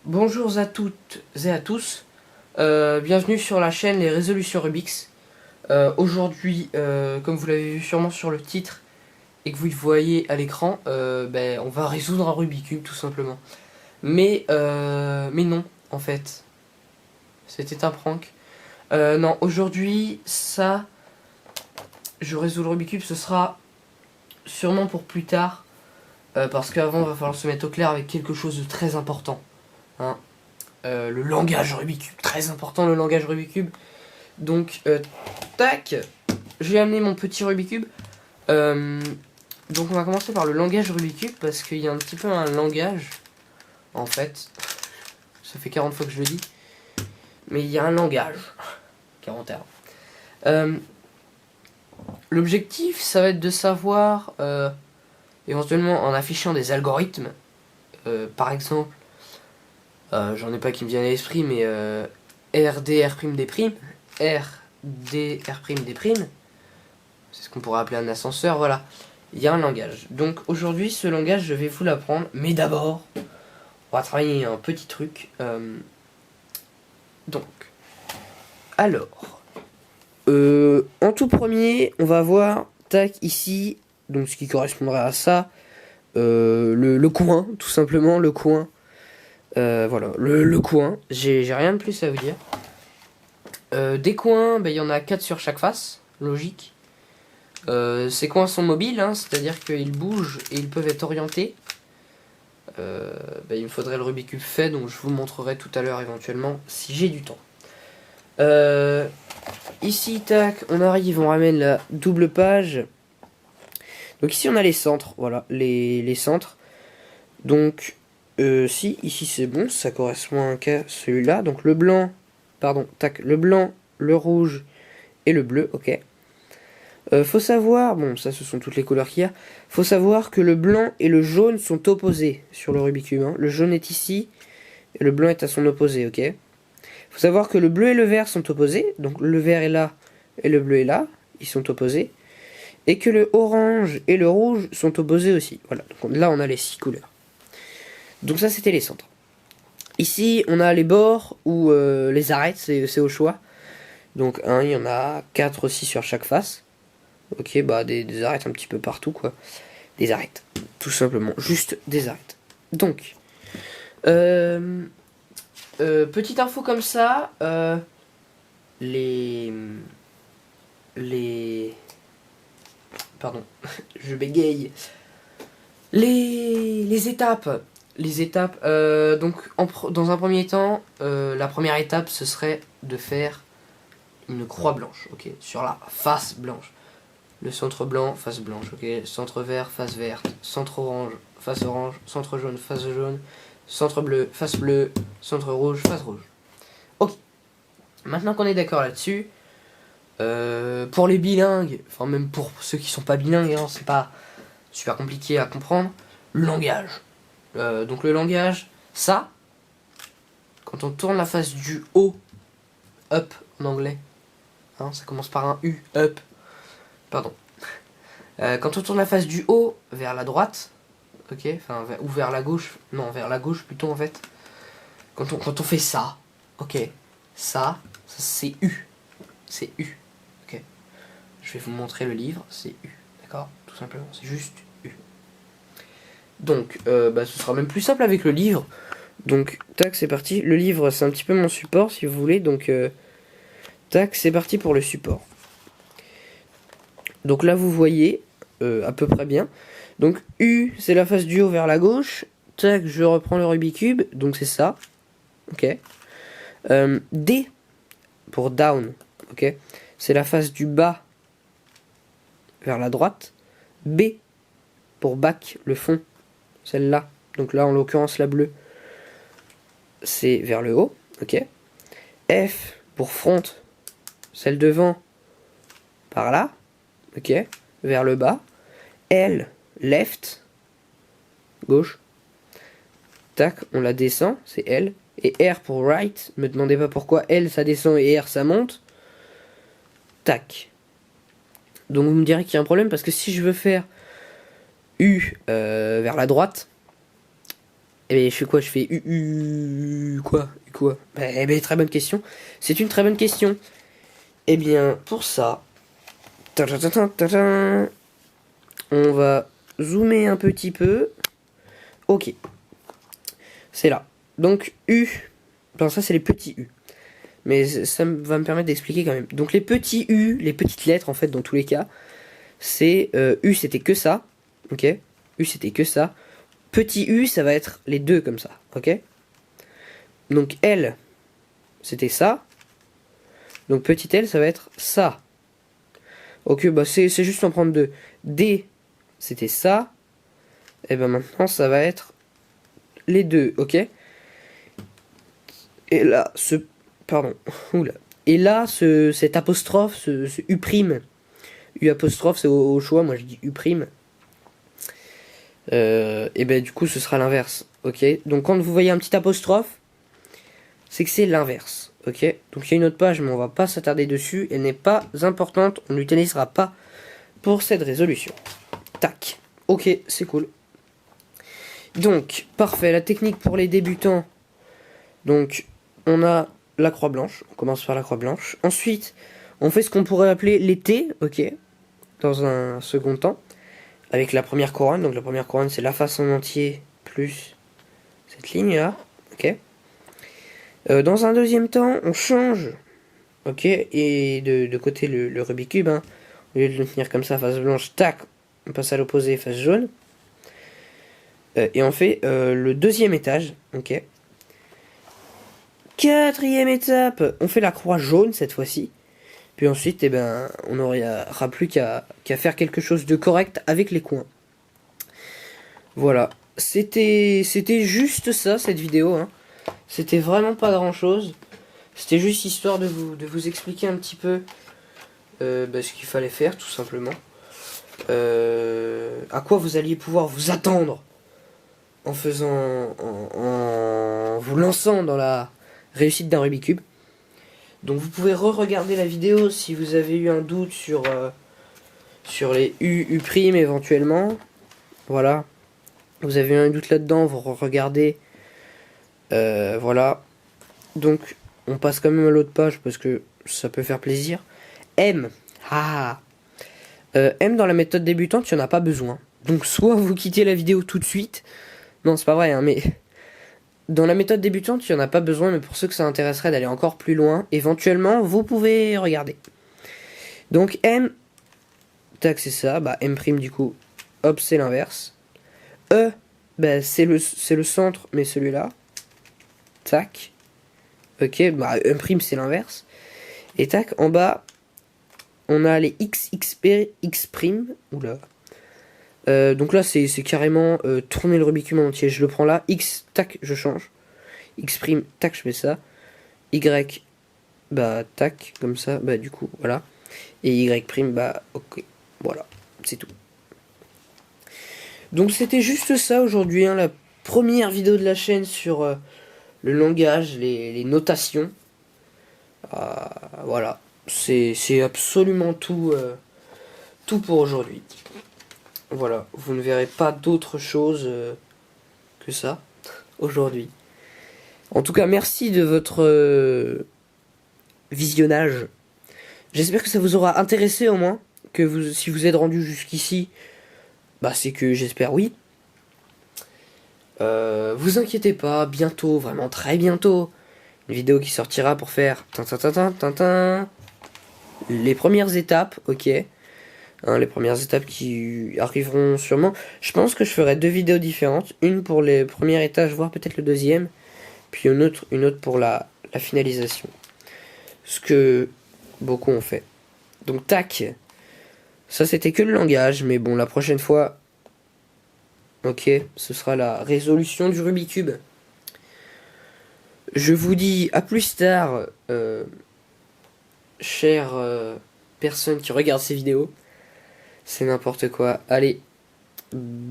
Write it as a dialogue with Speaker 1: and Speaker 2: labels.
Speaker 1: Bonjour à toutes et à tous, bienvenue sur la chaîne Les Résolutions Rubik's. Aujourd'hui, comme vous l'avez vu sûrement sur le titre et que vous le voyez à l'écran, on va résoudre un Rubik's Cube tout simplement. Mais non, en fait, c'était un prank. Non, aujourd'hui, je résous le Rubik's Cube, ce sera sûrement pour plus tard, parce qu'avant, il va falloir se mettre au clair avec quelque chose de très important. Hein. Le langage Rubik's Cube, très important le langage Rubik's Cube. Donc, tac, j'ai amené mon petit Rubik's Cube. Donc on va commencer par le langage Rubik's Cube parce qu'il y a un petit peu un langage, en fait. Ça fait 40 fois que je le dis. Mais il y a un langage. 41. L'objectif, ça va être de savoir, éventuellement en affichant des algorithmes, par exemple, j'en ai pas qui me viennent à l'esprit, mais RDR', RDR', c'est ce qu'on pourrait appeler un ascenseur, voilà. Il y a un langage. Donc aujourd'hui, ce langage, je vais vous l'apprendre, mais d'abord, on va travailler un petit truc. En tout premier, on va voir, tac, ici, donc ce qui correspondrait à ça, le coin, tout simplement, le coin. Voilà, le coin, j'ai rien de plus à vous dire. Des coins, il y en a 4 sur chaque face, logique. Ces coins sont mobiles, hein, c'est-à-dire qu'ils bougent et ils peuvent être orientés. Il me faudrait le Rubik's Cube fait, donc je vous montrerai tout à l'heure éventuellement si j'ai du temps. Ici, tac, on arrive, on ramène la double page. Donc ici on a les centres, voilà, les centres. Donc si, ici c'est bon, ça correspond à un cas, celui-là. Donc le blanc, pardon, tac, le blanc, le rouge et le bleu, ok. Faut savoir, bon ça ce sont toutes les couleurs qu'il y a, faut savoir que le blanc et le jaune sont opposés sur le Rubik's Cube. Hein. Le jaune est ici, et le blanc est à son opposé, ok. Faut savoir que le bleu et le vert sont opposés, donc le vert est là et le bleu est là, ils sont opposés. Et que le orange et le rouge sont opposés aussi. Voilà, donc là on a les 6 couleurs. Donc ça c'était les centres. Ici on a les bords ou les arêtes, c'est au choix. Donc il y en a 4 aussi sur chaque face. Ok, des arêtes un petit peu partout quoi. Des arêtes, tout simplement, juste des arêtes. Donc, petite info comme ça, les... Pardon, je bégaye. Les étapes. Donc, dans un premier temps, la première étape, ce serait de faire une croix blanche, ok, sur la face blanche. Le centre blanc, face blanche, ok. Centre vert, face verte. Centre orange, face orange. Centre jaune, face jaune. Centre bleu, face bleu. Centre rouge, face rouge. Ok. Maintenant qu'on est d'accord là-dessus, pour les bilingues, enfin même pour ceux qui sont pas bilingues, hein, c'est pas super compliqué à comprendre, le langage. Donc le langage, ça, quand on tourne la face du haut, up en anglais, hein, ça commence par un U, up, pardon. Quand on tourne la face du haut vers la droite, ok, ou vers la gauche, non, vers la gauche plutôt en fait. Quand on fait ça, ok, ça c'est U, c'est U, ok. Je vais vous montrer le livre, c'est U, d'accord, tout simplement, c'est juste U. Donc, ce sera même plus simple avec le livre. Donc, tac, c'est parti. Le livre, c'est un petit peu mon support, si vous voulez. Donc, tac, c'est parti pour le support. Donc là, vous voyez à peu près bien. Donc U, c'est la face du haut vers la gauche. Tac, je reprends le Rubik's Cube. Donc c'est ça. Ok. D, pour down. Ok. C'est la face du bas vers la droite. B, pour back, le fond. Celle-là. Donc là, en l'occurrence, la bleue. C'est vers le haut. Ok. F, pour front. Celle devant. Par là. Ok, vers le bas. L, left, gauche. Tac, on la descend, c'est L. Et R pour right, me demandez pas pourquoi L ça descend et R ça monte. Tac. Donc vous me direz qu'il y a un problème parce que si je veux faire U vers la droite, Eh bien, je fais quoi? Je fais quoi? Quoi? Eh bien, très bonne question. C'est une très bonne question. Eh bien, pour ça, tadadadadadin, on va zoomer un petit peu. Ok, c'est là. Donc, U. Enfin, ça, c'est les petits U. Mais ça va me permettre d'expliquer quand même. Donc, les petits U, les petites lettres, en fait, dans tous les cas, c'est U, c'était que ça. Ok? U, c'était que ça. Petit U, ça va être les deux comme ça. Ok? Donc, L, c'était ça. Donc, petit L, ça va être ça. Ok, bah c'est juste en prendre deux. D, c'était ça. Et ben maintenant, ça va être les deux, ok? Et là, Pardon. Oula. Et là, cet apostrophe, ce U'. U apostrophe, c'est au choix, moi je dis U'. Et ben du coup, ce sera l'inverse, ok? Donc quand vous voyez un petit apostrophe, c'est que c'est l'inverse, ok? Donc il y a une autre page, mais on va pas s'attarder dessus. Elle n'est pas importante, on n'utilisera pas pour cette résolution. Tac. Ok, c'est cool. Donc, parfait, la technique pour les débutants. Donc, on a la croix blanche. On commence par la croix blanche. Ensuite, on fait ce qu'on pourrait appeler les T, ok, dans un second temps, avec la première couronne. Donc, la première couronne, c'est la face en entier plus cette ligne-là, ok. Dans un deuxième temps, on change, ok, et de côté le Rubik's Cube, hein, au lieu de le tenir comme ça, face blanche, tac, on passe à l'opposé, face jaune. Et on fait le deuxième étage, ok. Quatrième étape, on fait la croix jaune cette fois-ci. Puis ensuite, eh ben, on n'aura plus qu'à faire quelque chose de correct avec les coins. Voilà. C'était juste ça, cette vidéo. Hein. C'était vraiment pas grand-chose. C'était juste histoire de vous expliquer un petit peu ce qu'il fallait faire, tout simplement. À quoi vous alliez pouvoir vous attendre en faisant... en vous lançant dans la réussite d'un Rubik's Cube. Donc vous pouvez re-regarder la vidéo si vous avez eu un doute sur les U', U' éventuellement. Voilà. Vous avez eu un doute là-dedans, vous regardez. Voilà. Donc on passe quand même à l'autre page parce que ça peut faire plaisir. M. Ah. M dans la méthode débutante, il n'y en a pas besoin. Donc soit vous quittez la vidéo tout de suite. Non, c'est pas vrai, hein, mais... Dans la méthode débutante, il n'y en a pas besoin, mais pour ceux que ça intéresserait d'aller encore plus loin, éventuellement, vous pouvez regarder. Donc M, tac, c'est ça, bah M' du coup, hop, c'est l'inverse. E, bah c'est le centre, mais celui-là. Tac. Ok, bah M' c'est l'inverse. Et tac, en bas, on a les X, X'. Oula. Donc là, c'est carrément tourner le Rubik's Cube en entier. Je le prends là, X, tac, je change. X', tac, je fais ça. Y, bah, tac, comme ça, bah, du coup, voilà. Et Y', bah, ok, voilà, c'est tout. Donc c'était juste ça aujourd'hui, hein, la première vidéo de la chaîne sur le langage, les notations. Voilà, c'est absolument tout, tout pour aujourd'hui. Voilà, vous ne verrez pas d'autre chose que ça aujourd'hui. En tout cas, merci de votre visionnage. J'espère que ça vous aura intéressé au moins. Si vous êtes rendu jusqu'ici, bah c'est que j'espère oui. Vous inquiétez pas, bientôt, vraiment très bientôt, une vidéo qui sortira pour faire les premières étapes, ok. Hein, les premières étapes qui arriveront sûrement. Je pense que je ferai deux vidéos différentes. Une pour les premiers étages, voire peut-être le deuxième. Puis une autre pour la finalisation. Ce que beaucoup ont fait. Donc tac. Ça c'était que le langage. Mais bon, la prochaine fois... Ok, ce sera la résolution du Rubik's Cube. Je vous dis à plus tard, chères personnes qui regardent ces vidéos. C'est n'importe quoi. Allez.